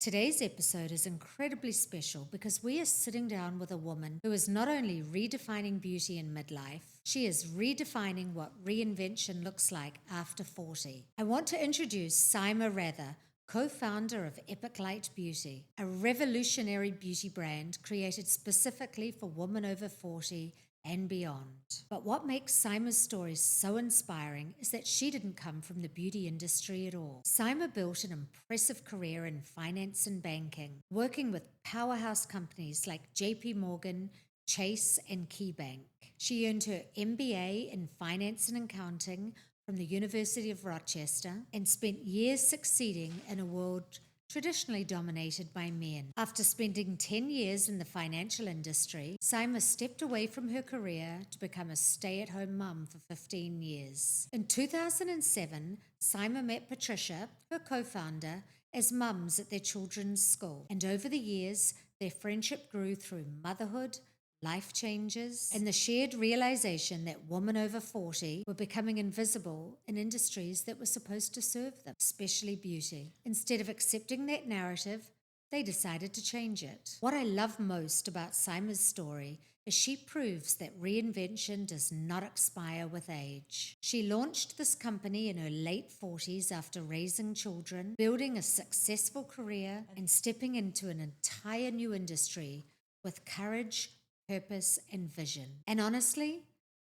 Today's episode is incredibly special because we are sitting down with a woman who is not only redefining beauty in midlife, she is redefining what reinvention looks like after 40. I want to introduce Saima Rather, co-founder of Epic Light Beauty, a revolutionary beauty brand created specifically for women over 40 and beyond. But what makes Saima's story so inspiring is that she didn't come from the beauty industry at all. Saima built an impressive career in finance and banking, working with powerhouse companies like JP Morgan, Chase, and KeyBank. She earned her MBA in finance and accounting from the University of Rochester and spent years succeeding in a world traditionally dominated by men. After spending 10 years in the financial industry, Saima stepped away from her career to become a stay-at-home mum for 15 years. In 2007, Saima met Patricia, her co-founder, as mums at their children's school. And over the years, their friendship grew through motherhood, life changes, and the shared realization that women over 40 were becoming invisible in industries that were supposed to serve them, especially beauty. Instead of accepting that narrative, they decided to change it. What I love most about Saima's story is she proves that reinvention does not expire with age. She launched this company in her late 40s after raising children, building a successful career, and stepping into an entire new industry with courage, purpose, and vision. And honestly,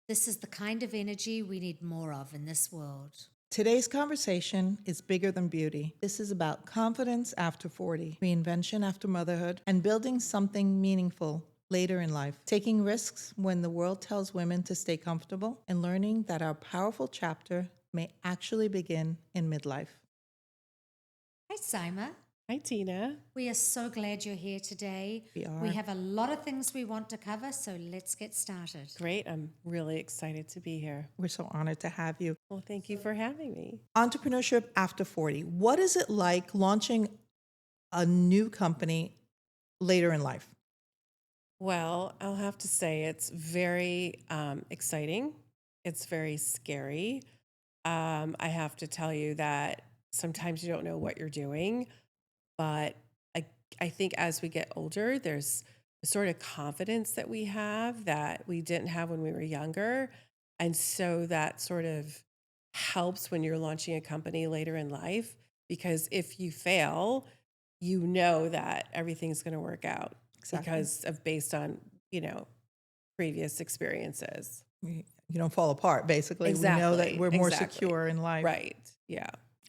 this is the kind of energy we need more of in this world. Today's conversation is bigger than beauty. This is about confidence after 40, reinvention after motherhood, and building something meaningful later in life. Taking risks when the world tells women to stay comfortable, and learning that our powerful chapter may actually begin in midlife. Hi, Saima. Hi, Tina. We are so glad you're here today. We are. We have a lot of things we want to cover, so let's get started. Great. I'm really excited to be here. We're so honored to have you. Well, thank you for having me. Entrepreneurship after 40. What is it like launching a new company later in life? Well, I'll have to say it's very exciting. It's very scary. I have to tell you that sometimes you don't know what you're doing, but I think as we get older, there's a sort of confidence that we have that we didn't have when we were younger. And so that sort of helps when you're launching a company later in life, because if you fail, you know that everything's going to work out because of based on, previous experiences. You don't fall apart, basically. Exactly. We know that we're more secure in life. Right. Yeah.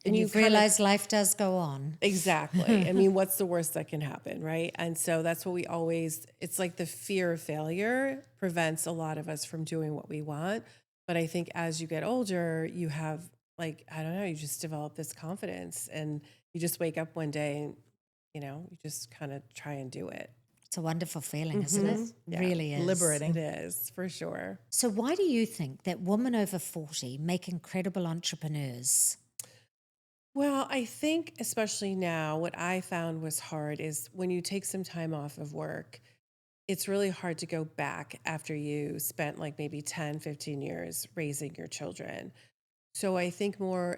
And you've realized life does go on. Exactly. I mean, what's the worst that can happen, right? And so that's what we always, it's like the fear of failure prevents a lot of us from doing what we want. But I think as you get older, you have you just develop this confidence and you just wake up one day and, you just kind of try and do it. It's a wonderful feeling, isn't it? Yeah. Really is. Liberating. It is, for sure. So why do you think that women over 40 make incredible entrepreneurs? Well, I think especially now, what I found was hard is when you take some time off of work, it's really hard to go back after you spent like maybe 10, 15 years raising your children. So I think more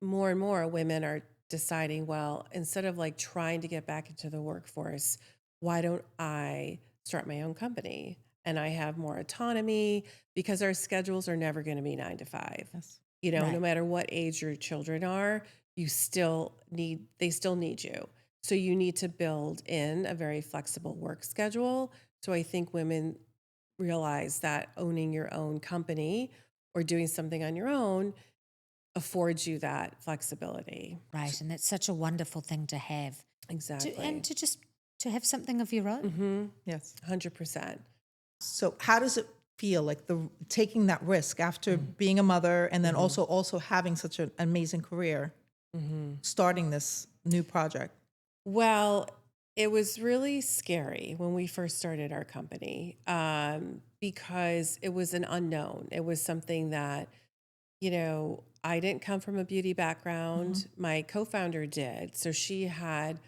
and more women are deciding, well, instead of like trying to get back into the workforce, why don't I start my own company? And I have more autonomy because our schedules are never going to be 9 to 5. Yes. Right. No matter what age your children are, they still need you. So you need to build in a very flexible work schedule. So I think women realize that owning your own company or doing something on your own affords you that flexibility. Right. And that's such a wonderful thing to have. Exactly. To have something of your own. Mm-hmm. Yes. 100%. So how does it feel like taking that risk after being a mother and then also having such an amazing career, starting this new project? Well, it was really scary when we first started our company because it was an unknown. It was something that, I didn't come from a beauty background. My co-founder did. So she had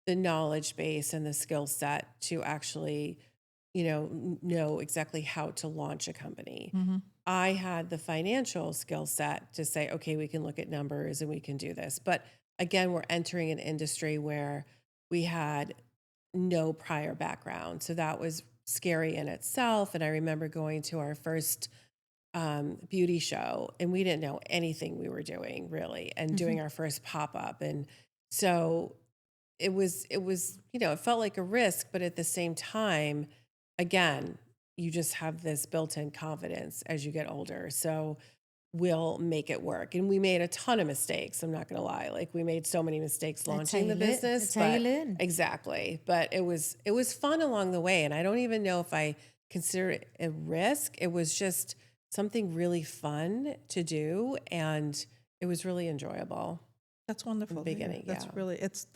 the knowledge base and the skill set to actually, know exactly how to launch a company. I had the financial skill set to say, okay, we can look at numbers and we can do this. But again, we're entering an industry where We had no prior background. So that was scary in itself. And I remember going to our first beauty show, and we didn't know anything we were doing really, and doing our first pop up. And so it was, it felt like a risk, but at the same time, again, you just have this built-in confidence as you get older. So we'll make it work. And we made a ton of mistakes. I'm not going to lie. Like we made so many mistakes That's how launching you the learn. business, That's how you but learn. exactly. But it was fun along the way. And I don't even know if I consider it a risk. It was just something really fun to do. And it was really enjoyable That's in the wonderful. Yeah, beginning. that's Yeah. really that's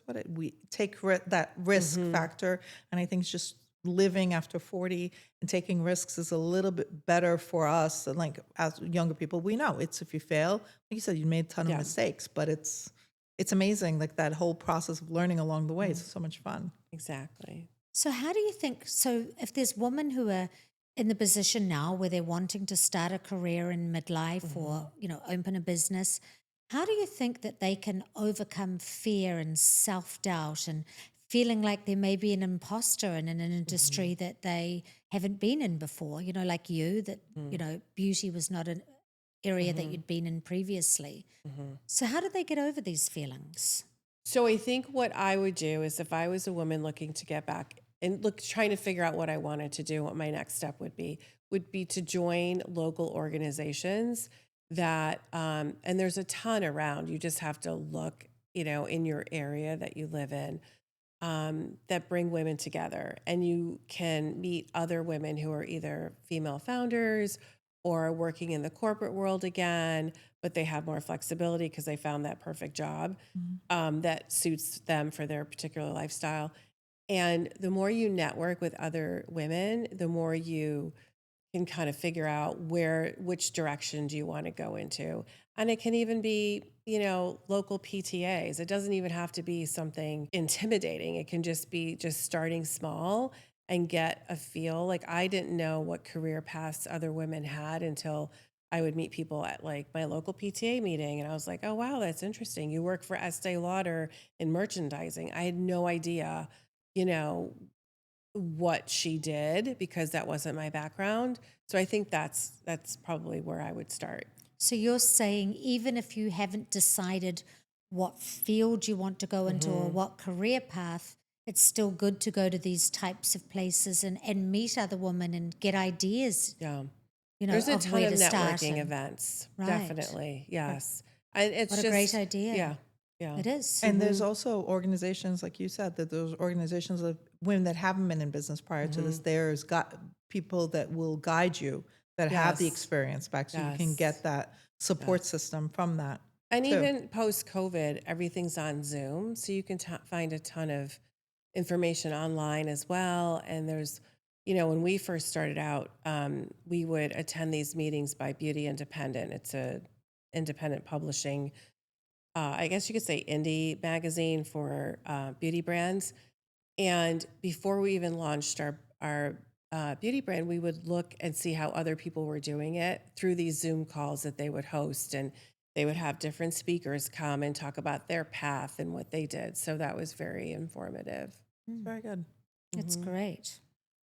what we take that risk Mm-hmm. factor, and I think it's just living after 40 and taking risks is a little bit better for us. And like as younger people, we know it's if you fail, like you said, you made a ton of Yeah. mistakes, but it's amazing. Like that whole process of learning along the way is so much fun. Exactly. So how do you think, so if there's women who are in the position now where they're wanting to start a career in midlife or, open a business, how do you think that they can overcome fear and self-doubt and feeling like they may be an imposter in an industry that they haven't been in before, like you, that, beauty was not an area that you'd been in previously. So how do they get over these feelings? So I think what I would do is if I was a woman looking to get back and trying to figure out what I wanted to do, what my next step would be to join local organizations that, and there's a ton around. You just have to look, in your area that you live in, that bring women together, and you can meet other women who are either female founders or working in the corporate world again, but they have more flexibility because they found that perfect job that suits them for their particular lifestyle. And the more you network with other women, the more you can kind of figure out which direction do you want to go into. And it can even be, local PTAs. It doesn't even have to be something intimidating. It can just be just starting small and get a feel. Like I didn't know what career paths other women had until I would meet people at like my local PTA meeting, and I was like, "Oh wow, that's interesting. You work for Estee Lauder in merchandising." I had no idea, you know, what she did because that wasn't my background. So I think that's probably where I would start. So you're saying even if you haven't decided what field you want to go into or what career path, it's still good to go to these types of places and meet other women and get ideas, Yeah. There's a of ton where of to start. networking And events. right. Definitely. Yes. And it's What a just great idea. Yeah. Yeah. It is. And there's also organizations, like you said, that those organizations of women that haven't been in business prior to this, there's got people that will guide you that have the Yes. experience back, so you can Yes. get that support system from that. And too. even post COVID, everything's on Zoom. So you can find a ton of information online as well. And there's, when we first started out, we would attend these meetings by Beauty Independent. It's a independent publishing, I guess you could say indie magazine for beauty brands. And before we even launched our beauty brand, we would look and see how other people were doing it through these Zoom calls that they would host, and they would have different speakers come and talk about their path and what they did. So that was very informative. Very good. It's great.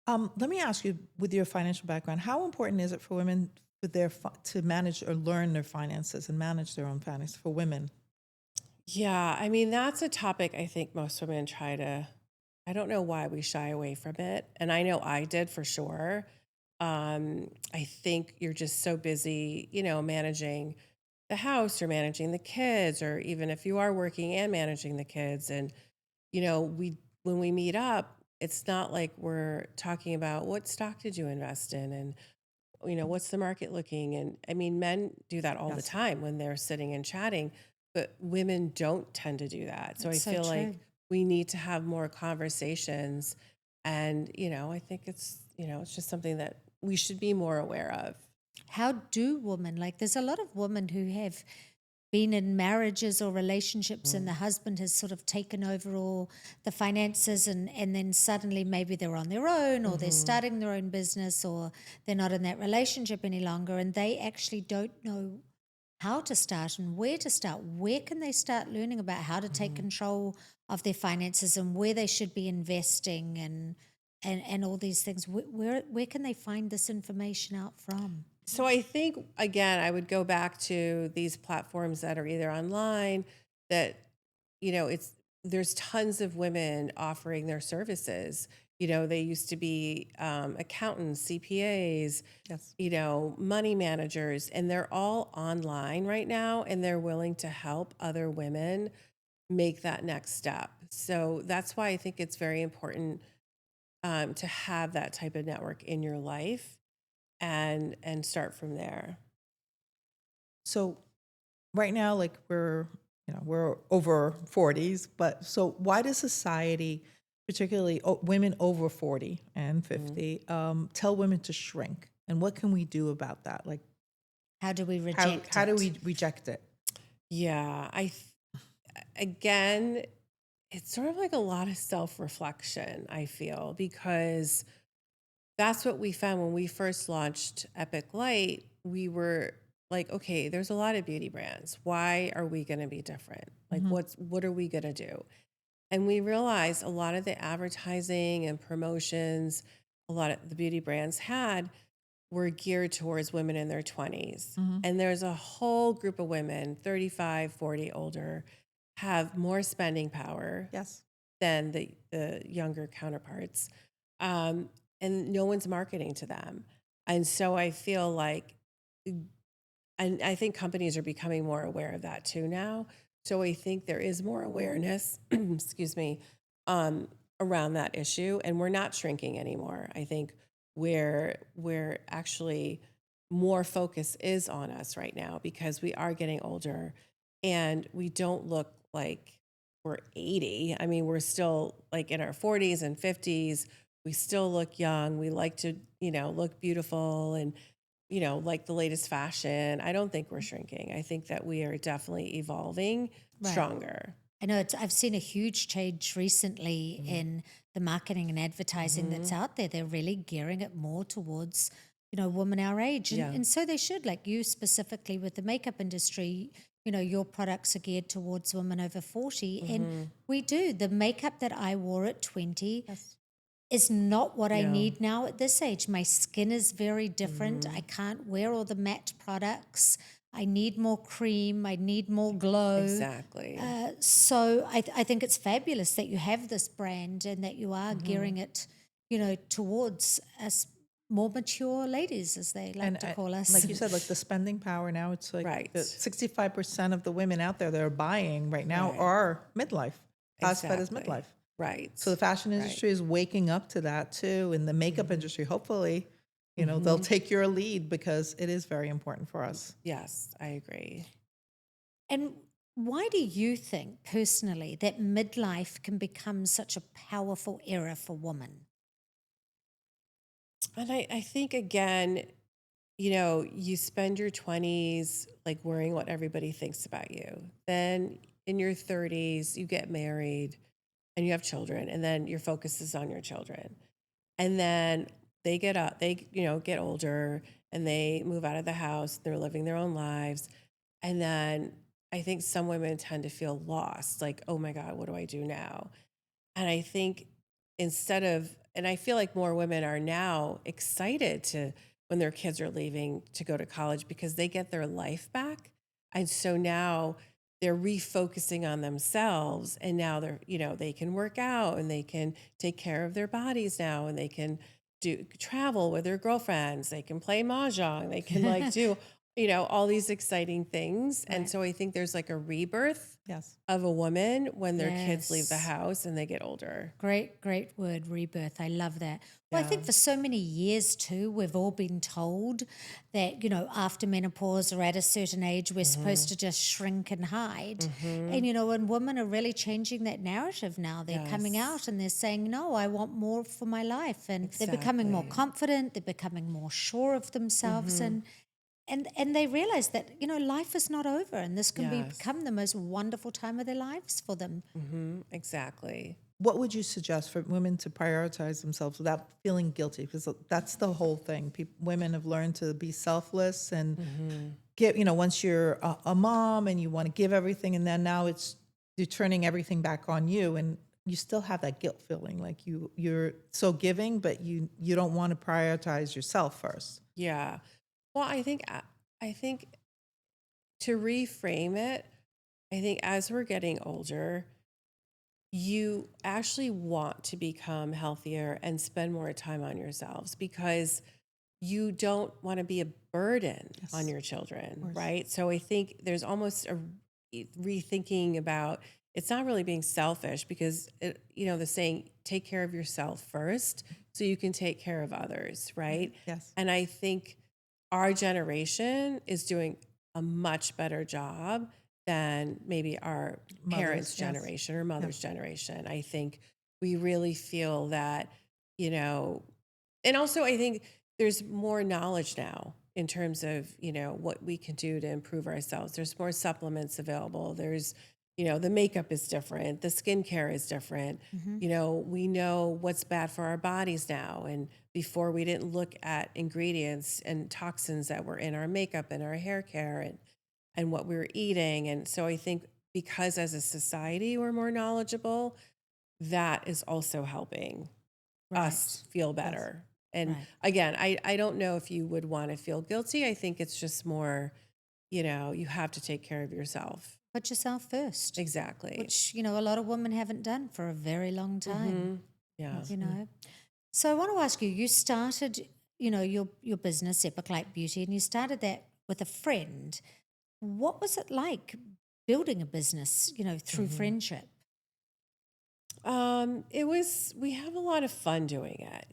Let me ask you, with your financial background, how important is it for women with to manage or learn their finances and manage their own finances for women? Yeah, I mean, that's a topic I think most women try to, I don't know why we shy away from it. And I know I did for sure. I think you're just so busy, managing the house or managing the kids, or even if you are working and managing the kids. And, when we meet up, it's not like we're talking about what stock did you invest in and, what's the market looking? And I mean, men do that all the Yes. time when they're sitting and chatting, but women don't tend to do that. So That's I so feel like true. we need to have more conversations. And, I think it's just something that we should be more aware of. How do women, like there's a lot of women who have been in marriages or relationships and the husband has sort of taken over all the finances and then suddenly maybe they're on their own or they're starting their own business or they're not in that relationship any longer and they actually don't know how to start and where to start. Where can they start learning about how to take control of their finances and where they should be investing and all these things? Where can they find this information out from? So I think, again, I would go back to these platforms that are either online that, there's tons of women offering their services. They used to be accountants, CPAs, Yes. money managers, and they're all online right now, and they're willing to help other women make that next step. So that's why I think it's very important to have that type of network in your life and start from there. So right now, like we're over 40s, but so why does society, particularly women over 40 and 50, tell women to shrink? And what can we do about that? Like, How do we how, reject how it? do we reject it? Yeah, again, it's sort of like a lot of self-reflection, I feel, because that's what we found when we first launched Epic Light. We were like, okay, there's a lot of beauty brands. Why are we going to be different? Like, what are we going to do? And we realized a lot of the advertising and promotions a lot of the beauty brands had were geared towards women in their 20s. And there's a whole group of women, 35, 40, older, have more spending power Yes. than the younger counterparts. And no one's marketing to them. And so I feel like, and I think companies are becoming more aware of that too now. So I think there is more awareness, excuse me, around that issue. And we're not shrinking anymore. I think we're actually more focus is on us right now because we are getting older and we don't look like we're 80. I mean, we're still like in our 40s and 50s. We still look young. We like to, look beautiful and, like the latest fashion. I don't think we're shrinking. I think that we are definitely evolving Right. stronger. I know I've seen a huge change recently in the marketing and advertising that's out there. They're really gearing it more towards, women our age. Yeah. And so they should, like you specifically with the makeup industry, your products are geared towards women over 40. And we do. The makeup that I wore at 20 Yes. is not what I No. need now at this age. My skin is very different. I can't wear all the matte products. I need more cream. I need more glow. Exactly. So I think it's fabulous that you have this brand and that you are gearing it, towards us more mature ladies, as they like to call us. Like you said, like the spending power now, it's like Right. 65% of the women out there that are buying right now Right. are midlife. Classified as Exactly. midlife. Right. So the fashion industry is waking up to that too. And the makeup industry, hopefully, they'll take your lead because it is very important for us. Yes, I agree. And why do you think personally that midlife can become such a powerful era for women? And I think, again, you spend your 20s like worrying what everybody thinks about you. Then in your 30s, you get married and you have children, and then your focus is on your children. And then they get up, get older and they move out of the house, they're living their own lives. And then I think some women tend to feel lost, like, oh my God, what do I do now? And I think and I feel like more women are now excited to, when their kids are leaving to go to college because they get their life back. And so now they're refocusing on themselves and now they can work out and they can take care of their bodies now and they can travel with their girlfriends. They can play mahjong. They can do, all these exciting things. And Right. so I think there's like a rebirth Yes. of a woman when their kids leave the Yes. house and they get older. Great word, rebirth. I love that. Well, I think for so many years too, we've all been told that, after menopause or at a certain age, we're supposed to just shrink and hide. And, and women are really changing that narrative now. They're coming Yes. out and they're saying, no, I want more for my life. And they're becoming more Exactly. confident. They're becoming more sure of themselves. And they realize that, life is not over and this can Yes. become the most wonderful time of their lives for them. Exactly. What would you suggest for women to prioritize themselves without feeling guilty? Because that's the whole thing. Women have learned to be selfless and give, once you're a mom and you want to give everything, and then now you're turning everything back on you, and you still have that guilt feeling like you're so giving, but you don't want to prioritize yourself first. Yeah. Well, I think to reframe it, I think as we're getting older, you actually want to become healthier and spend more time on yourselves because you don't want to be a burden on Yes, your of children, course. right? So I think there's almost a rethinking about it's not really being selfish because the saying take care of yourself first so you can take care of others, right? Yes. And I think our generation is doing a much better job than maybe our parents' Mothers, yes. generation or Yeah. mother's generation. I think we really feel that, you know, and also I think there's more knowledge now in terms of, what we can do to improve ourselves. There's more supplements available. There's, the makeup is different, the skincare is different. Mhm. We know what's bad for our bodies now. And before we didn't look at ingredients and toxins that were in our makeup and our hair care and what we were eating. And so I think because as a society we're more knowledgeable, that is also helping us Right. feel Yes. better. And Right. again, I don't know if you would want to feel guilty. I think it's just more, you have to take care of yourself. Put yourself first, Exactly. which, a lot of women haven't done for a very long time, Hmm. Yeah. That's you right. know. So I want to ask you, you started, your business, Epic Light Beauty, and you started that with a friend. What was it like building a business, through friendship? We have a lot of fun doing it,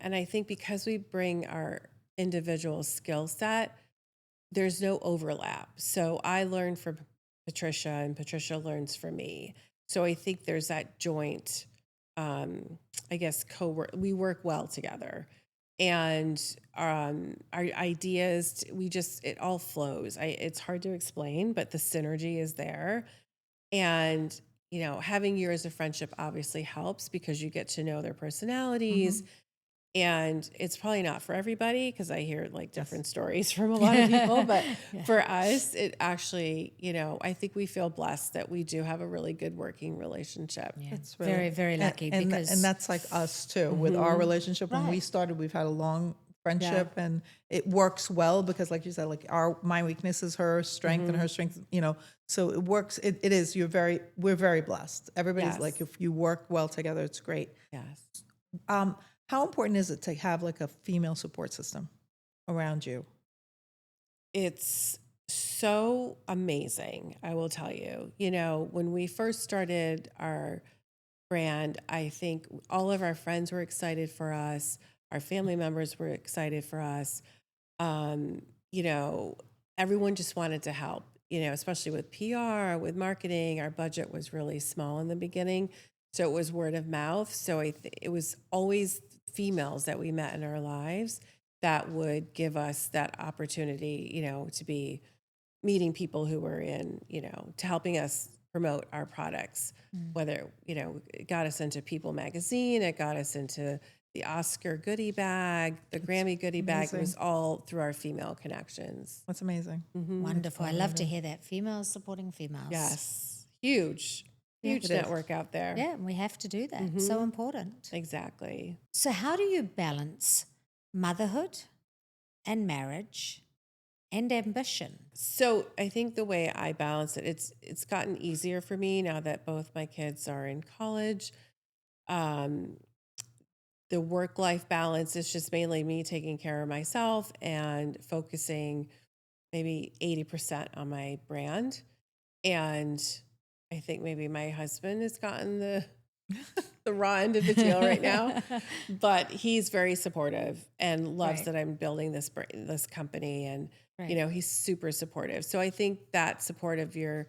and I think because we bring our individual skill set, there's no overlap. So I learn from Patricia and Patricia learns from me. So I think there's that joint, I guess, we work well together. And our ideas, it all flows. It's hard to explain, but the synergy is there. And, having years of friendship obviously helps because you get to know their personalities. And it's probably not for everybody because I hear like different stories from a lot of people. But Yeah. for us, it actually, I think we feel blessed that we do have a really good working relationship. Yeah. That's Very, really very lucky and because that's like us too with our relationship. When we Right. started, we've had a long Yeah. friendship, and it works well because, like you said, like my weakness is her strength, and her strength, so it works. It is. We're very blessed. Everybody's like, Yes. if you work well together, it's great. Yes. How important is it to have like a female support system around you? It's so amazing, I will tell you. When we first started our brand, I think all of our friends were excited for us, our family members were excited for us. Um, you know, Everyone just wanted to help, especially with PR, with marketing. Our budget was really small in the beginning. So it was word of mouth. So it was always females that we met in our lives that would give us that opportunity, to be meeting people who were to helping us promote our products, whether, it got us into People magazine, it got us into the Oscar goodie bag, the Grammy goodie bag. It was amazing. all through our female connections. That's amazing. wonderful. I love to hear that. Females supporting females. Yes. Huge, Yeah. huge It is. network out there. Yeah, and we have to do that. So important. Exactly. So how do you balance motherhood and marriage and ambition? So I think the way I balance it, it's gotten easier for me now that both my kids are in college. Um, the work-life balance is just mainly me taking care of myself and focusing maybe 80% on my brand. And I think maybe my husband has gotten the raw end of the deal right now, but he's very supportive and loves Right. that I'm building this company, and Right. he's super supportive. So I think that support of your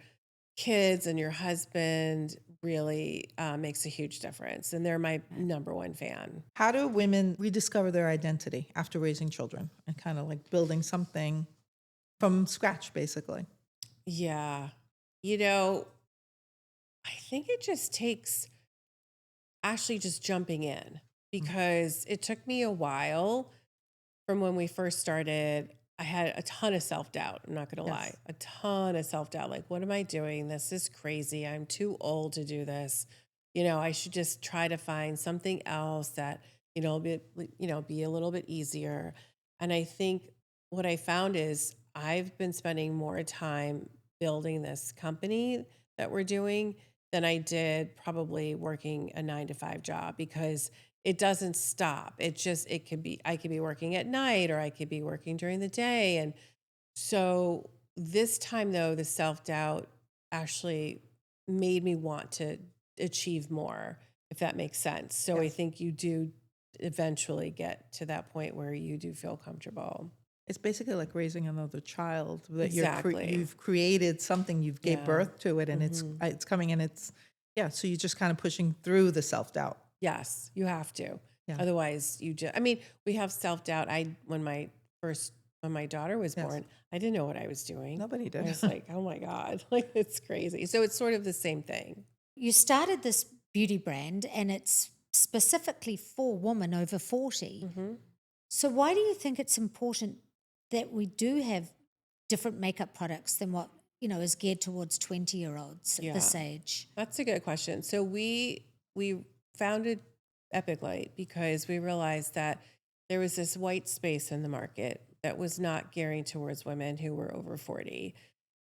kids and your husband really makes a huge difference, and they're my number one fan. How do women rediscover their identity after raising children and kind of like building something from scratch, basically? Yeah, I think it just takes actually just jumping in because it took me a while from when we first started. I had a ton of self-doubt. I'm not going to lie. Yes. A ton of self-doubt. Like, what am I doing? This is crazy. I'm too old to do this. I should just try to find something else that, be a little bit easier. And I think what I found is I've been spending more time building this company that we're doing than I did probably working a 9 to 5 job, because it doesn't stop. I could be working at night, or I could be working during the day. And so this time, though, the self-doubt actually made me want to achieve more, if that makes sense. So I Yes. think you do eventually get to that point where you do feel comfortable. It's basically like raising another child that Exactly. you've created something, you've gave Yeah. birth to it, and it's coming, and yeah, so you're just kind of pushing through the self-doubt. Yes, you have to. Yeah. Otherwise, I mean, we have self-doubt. When my daughter was Yes. born, I didn't know what I was doing. Nobody I did. was like, oh my God, like, it's crazy. So it's sort of the same thing. You started this beauty brand and it's specifically for women over 40. So why do you think it's important that we do have different makeup products than what, is geared towards 20-year-olds at this Yeah. age? That's a good question. So we founded Epic Light because we realized that there was this white space in the market that was not gearing towards women who were over 40.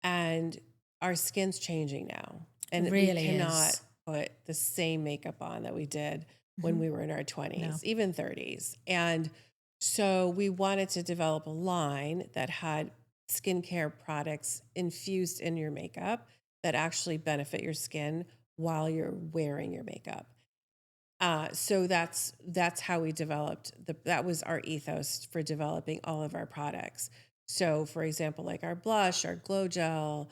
And our skin's changing now. And It we really cannot is. put the same makeup on that we did when we were in our 20s, No. even 30s. And so we wanted to develop a line that had skincare products infused in your makeup that actually benefit your skin while you're wearing your makeup. So that's how we developed that was our ethos for developing all of our products. So for example, like our blush, our glow gel,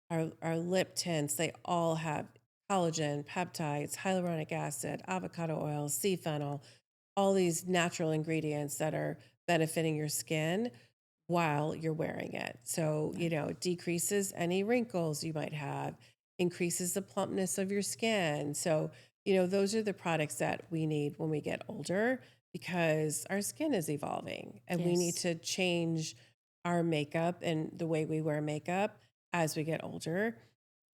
our lip tints, they all have collagen, peptides, hyaluronic acid, avocado oil, sea fennel, all these natural ingredients that are benefiting your skin while you're wearing it. So, it decreases any wrinkles you might have, increases the plumpness of your skin. So, those are the products that we need when we get older, because our skin is evolving and we need Yes. to change our makeup and the way we wear makeup as we get older.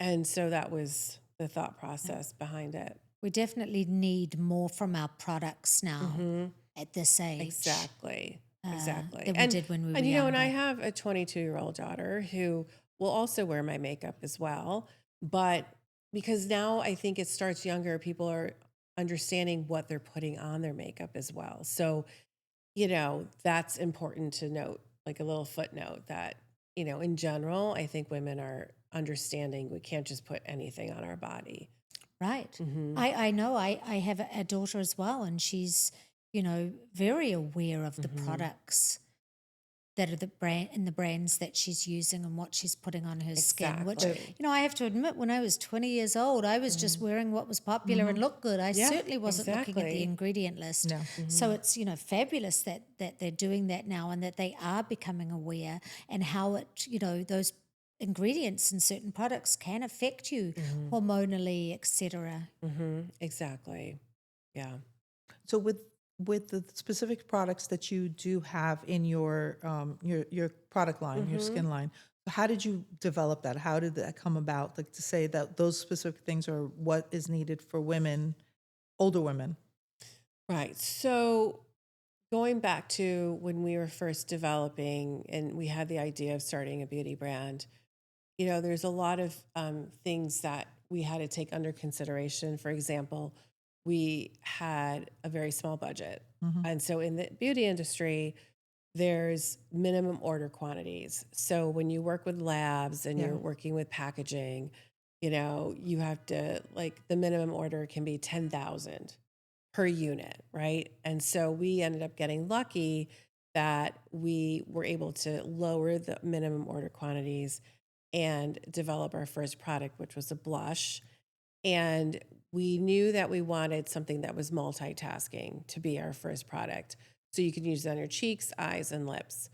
And so that was the thought process behind it. We definitely need more from our products now at this age. Exactly. Exactly. Than we did when we were and younger. I have a 22-year-old daughter who will also wear my makeup as well, but because now I think it starts younger, people are understanding what they're putting on their makeup as well. So, that's important to note, like a little footnote that, in general, I think women are understanding we can't just put anything on our body. Right. Mm-hmm. I know I have a daughter as well, and she's, very aware of the products that are the brands that she's using and what she's putting on her skin, which, Exactly. I have to admit, when I was 20 years old, I was just wearing what was popular and looked good. I Yeah, certainly wasn't looking at the exactly. ingredient list. No. So it's, fabulous that they're doing that now and that they are becoming aware, and how it, those ingredients in certain products can affect you hormonally, etc. Exactly. Yeah. So with the specific products that you do have in your product line, your skin line, how did you develop that? How did that come about? Like, to say that those specific things are what is needed for women, older women. Right. So going back to when we were first developing and we had the idea of starting a beauty brand, there's a lot of things that we had to take under consideration. For example, we had a very small budget. And so in the beauty industry, there's minimum order quantities. So when you work with labs and Yeah. you're working with packaging, you have to, like, the minimum order can be 10,000 per unit, right? And so we ended up getting lucky that we were able to lower the minimum order quantities and develop our first product, which was a blush. And we knew that we wanted something that was multitasking to be our first product. So you could use it on your cheeks, eyes, and lips.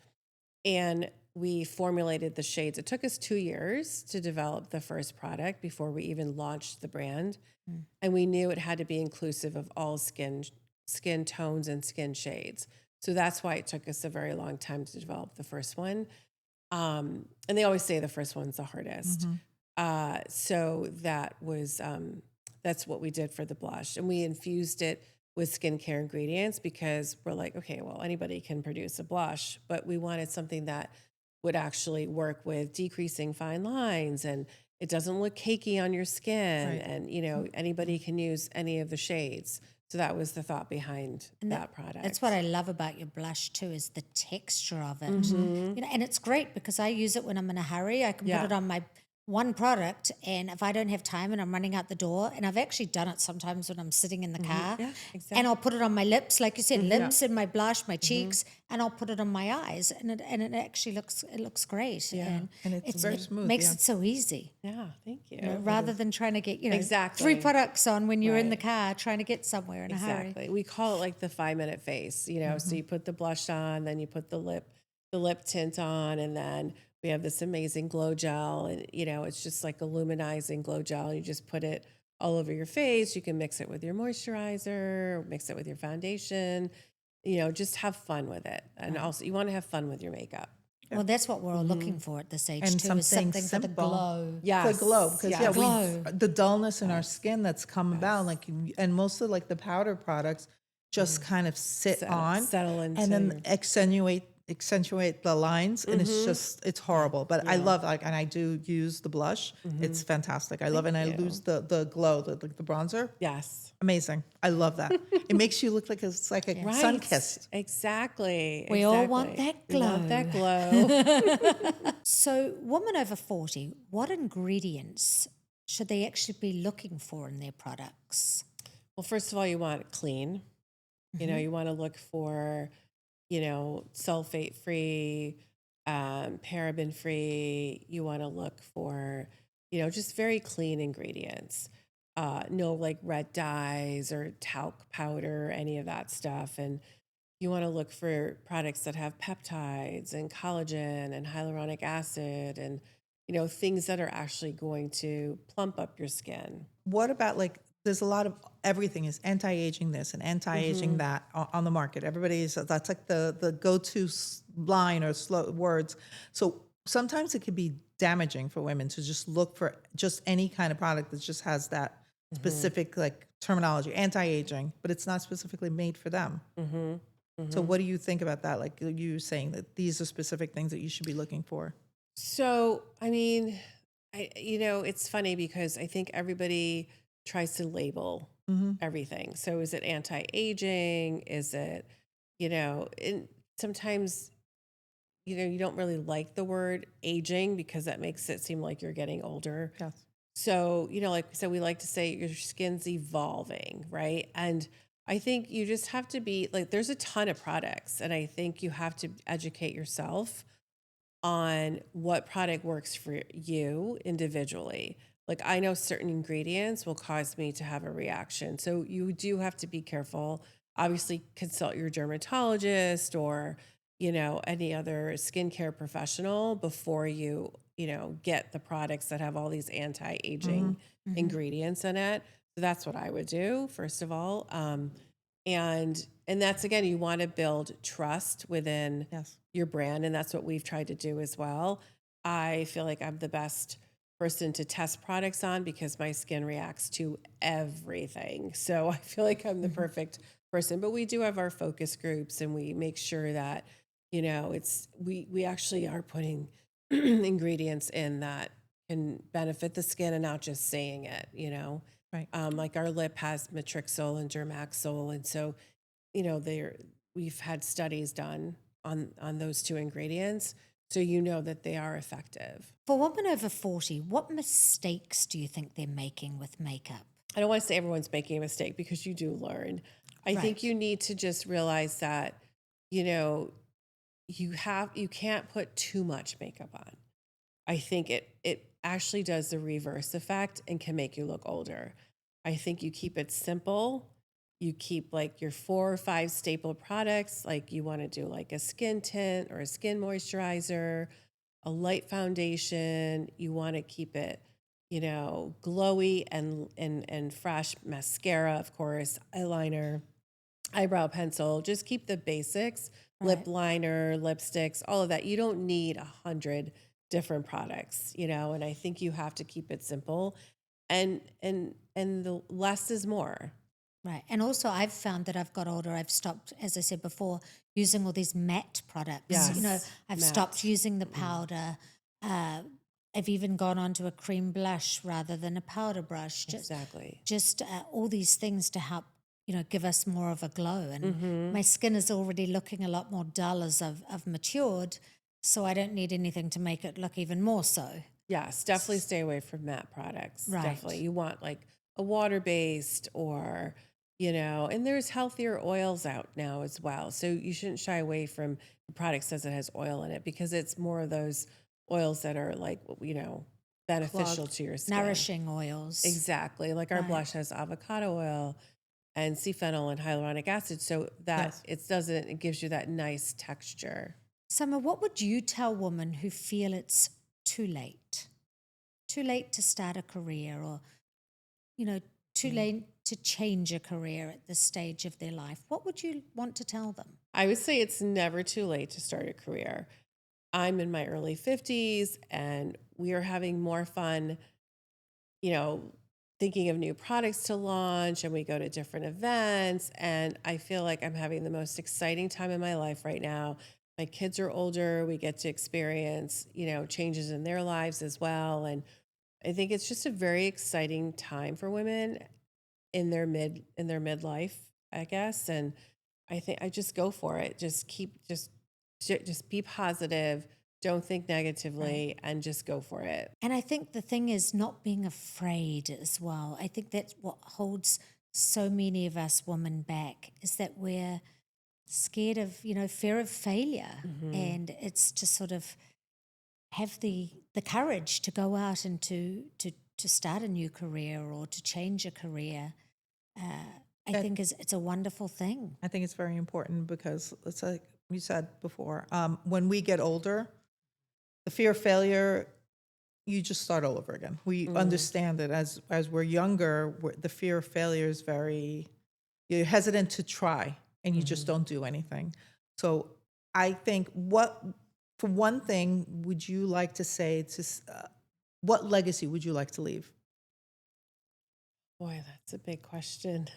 And we formulated the shades. It took us 2 years to develop the first product before we even launched the brand. And we knew it had to be inclusive of all skin tones and skin shades. So that's why it took us a very long time to develop the first one. And they always say the first one's the hardest. So that's what we did for the blush. And we infused it with skincare ingredients because we're like, okay, well, anybody can produce a blush, but we wanted something that would actually work with decreasing fine lines and it doesn't look cakey on your skin. Right. And, anybody can use any of the shades. So that was the thought behind that product. That's what I love about your blush too, is the texture of it. Mm-hmm. And it's great because I use it when I'm in a hurry. I can put it on my one product, and if I don't have time and I'm running out the door, and I've actually done it sometimes when I'm sitting in the car, Yeah, exactly. and I'll put it on my lips, like you said, lips and my blush, my cheeks, and I'll put it on my eyes, and it actually looks great. And it's very smooth, Makes yeah. it so easy. Yeah, thank you. Rather than trying to get, Exactly. 3 products on when you're in the Right. car trying to get somewhere in a hurry. Exactly. We call it like the 5-minute face, so you put the blush on, then you put the lip tint on, and then we have this amazing glow gel, and it's just like a luminizing glow gel. You just put it all over your face. You can mix it with your moisturizer, mix it with your foundation, just have fun with it. And also you want to have fun with your makeup. Well, that's what we're all looking for at this age And too, is something for the simple. glow. Yes. The glow, because Yes. Glow. the dullness in our skin that's come about, and most of like the powder products just kind of sit on, settle into and then accentuate the lines, and it's horrible. But I love and I do use the blush. It's fantastic. I love it. And I lose the glow, the bronzer. Yes. Amazing. I love that. It makes you look like it's like a sun kissed. Exactly. We all want that We want glow. that glow. So, women over 40, what ingredients should they actually be looking for in their products? Well, first of all, you want it clean. You want to look for, sulfate free, paraben free. You want to look for, just very clean ingredients. No like red dyes or talc powder, any of that stuff. And you want to look for products that have peptides and collagen and hyaluronic acid and, things that are actually going to plump up your skin. What about there's a lot of everything is anti-aging this and anti-aging that on the market. That's like the go-to line or slow words. So sometimes it could be damaging for women to just look for just any kind of product that just has that specific terminology, anti-aging, but it's not specifically made for them. So what do you think about that? Like you saying that these are specific things that you should be looking for. So, I mean, it's funny because I think everybody tries to label everything. So is it anti-aging? Is it, and sometimes, you don't really like the word aging because that makes it seem like you're getting older. Yes. So, like we said, we like to say your skin's evolving, right? And I think you just have to be there's a ton of products, and I think you have to educate yourself on what product works for you individually. Like I know certain ingredients will cause me to have a reaction. So you do have to be careful. Obviously consult your dermatologist or, any other skincare professional before you, get the products that have all these anti-aging ingredients in it. So that's what I would do, first of all. And that's, again, you want to build trust within your brand. And that's what we've tried to do as well. I feel like I'm the best person to test products on because my skin reacts to everything. So I feel like I'm the perfect person, but we do have our focus groups and we make sure that, we actually are putting ingredients in that can benefit the skin and not just saying it, Right. Like our lip has matrixyl and germaxyl. And so, we've had studies done on those 2 ingredients. So that they are effective. For women over 40, what mistakes do you think they're making with makeup? I don't want to say everyone's making a mistake because you do learn. I think you need to just realize that, you can't put too much makeup on. I think it actually does the reverse effect and can make you look older. I think you keep it simple. You keep your 4 or 5 staple products. Like you want to do a skin tint or a skin moisturizer, a light foundation. You want to keep it, glowy and fresh. Mascara, of course, eyeliner. eyebrow pencil. Just keep the basics, lip Right. liner, lipsticks, all of that. You don't need 100 different products, and I think you have to keep it simple, and the less is more. Right. And also, I've found that I've got older, I've stopped, as I said before, using all these matte products. Yes, I've stopped matte. using the Mm-mm. powder. Uh, I've even gone on to a cream blush rather than a powder brush. Exactly. Just all these things to help, give us more of a glow. And Mm-hmm. my skin is already looking a lot more dull as I've matured. So I don't need anything to make it look even more so. Yes, definitely stay away from matte products. Definitely. Right. You want like a water-based or, and there's healthier oils out now as well. So you shouldn't shy away from the product says it has oil in it because it's more of those oils that are like, beneficial Clogged, to your skin. nourishing oils. Exactly. Like our Right. blush has avocado oil and phenol and hyaluronic acid so that Yes. it gives you that nice texture. Summer, what would you tell women who feel it's too late? Too late to start a career or, you know, too Mm. late to change a career at this stage of their life? What would you want to tell them? I would say it's never too late to start a career. I'm in my early 50s and we are having more fun, you know, thinking of new products to launch and we go to different events. And I feel like I'm having the most exciting time in my life right now. My kids are older. We get to experience, changes in their lives as well. And I think it's just a very exciting time for women in their midlife, I guess. And I think I just go for it. Just be positive. Don't think Right. negatively and just go for it. And I think the thing is not being afraid as well. I think that's what holds so many of us women back is that we're scared of, fear of failure. Hmm. And it's to sort of have the courage to go out and to start a new career or to change a career. I And think it's a wonderful thing. I think it's very important because it's like you said before, when we get older, the fear of failure, you just start all over again. We Mm. understand that as we're younger, the fear of failure is very, you're hesitant to try and you just Hmm. don't do anything. So I think for one thing, would you like to say what legacy would you like to leave? Boy, that's a big question.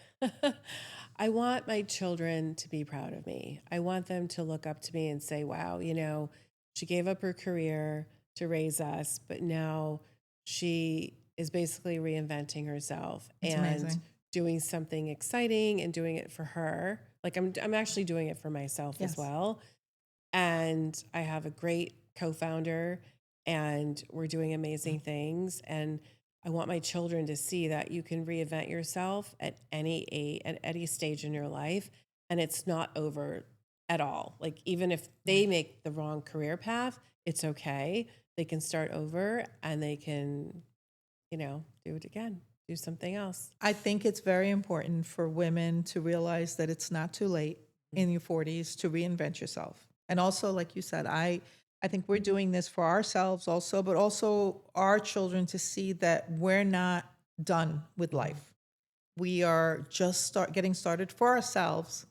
I want my children to be proud of me. I want them to look up to me and say, wow, she gave up her career to raise us, but now she is basically reinventing herself It's and amazing. doing something exciting and doing it for her. Like I'm actually doing it for myself as Yes. well. And I have a great co-founder and we're doing amazing things and I want my children to see that you can reinvent yourself at any age, at any stage in your life and it's not over at all. Like even if they Right. make the wrong career path, it's okay. They can start over and they can, do it again, do something else. I think it's very important for women to realize that it's not too late in your 40s to reinvent yourself. And also, like you said, I think we're doing this for ourselves also, but also our children to see that we're not done with Mhm. life. We are just getting started for ourselves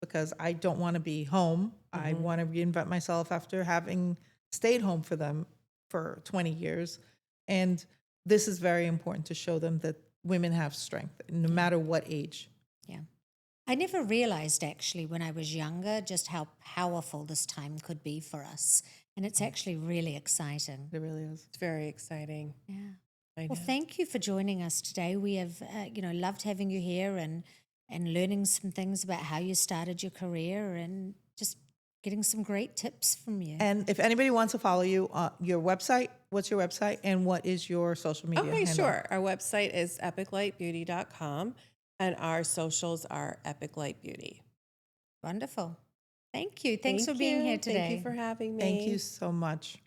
because I don't want to be home. I Mhm. want to reinvent myself after having stayed home for them for 20 years. And this is very important to show them that women have strength no Yeah. matter what age. Yeah. I never realized actually when I was younger just how powerful this time could be for us. And it's actually really exciting. It really is. It's very exciting. Yeah. I Well, know. thank you for joining us today. We have, loved having you here and learning some things about how you started your career and just getting some great tips from you. And if anybody wants to follow you, your website, what's your website and what is your social media Okay, handle? sure. Our website is epiclightbeauty.com and our socials are epiclightbeauty. Wonderful. Thank you. Thanks for Thank being here you. Thank you today. for having Thank you me. so much.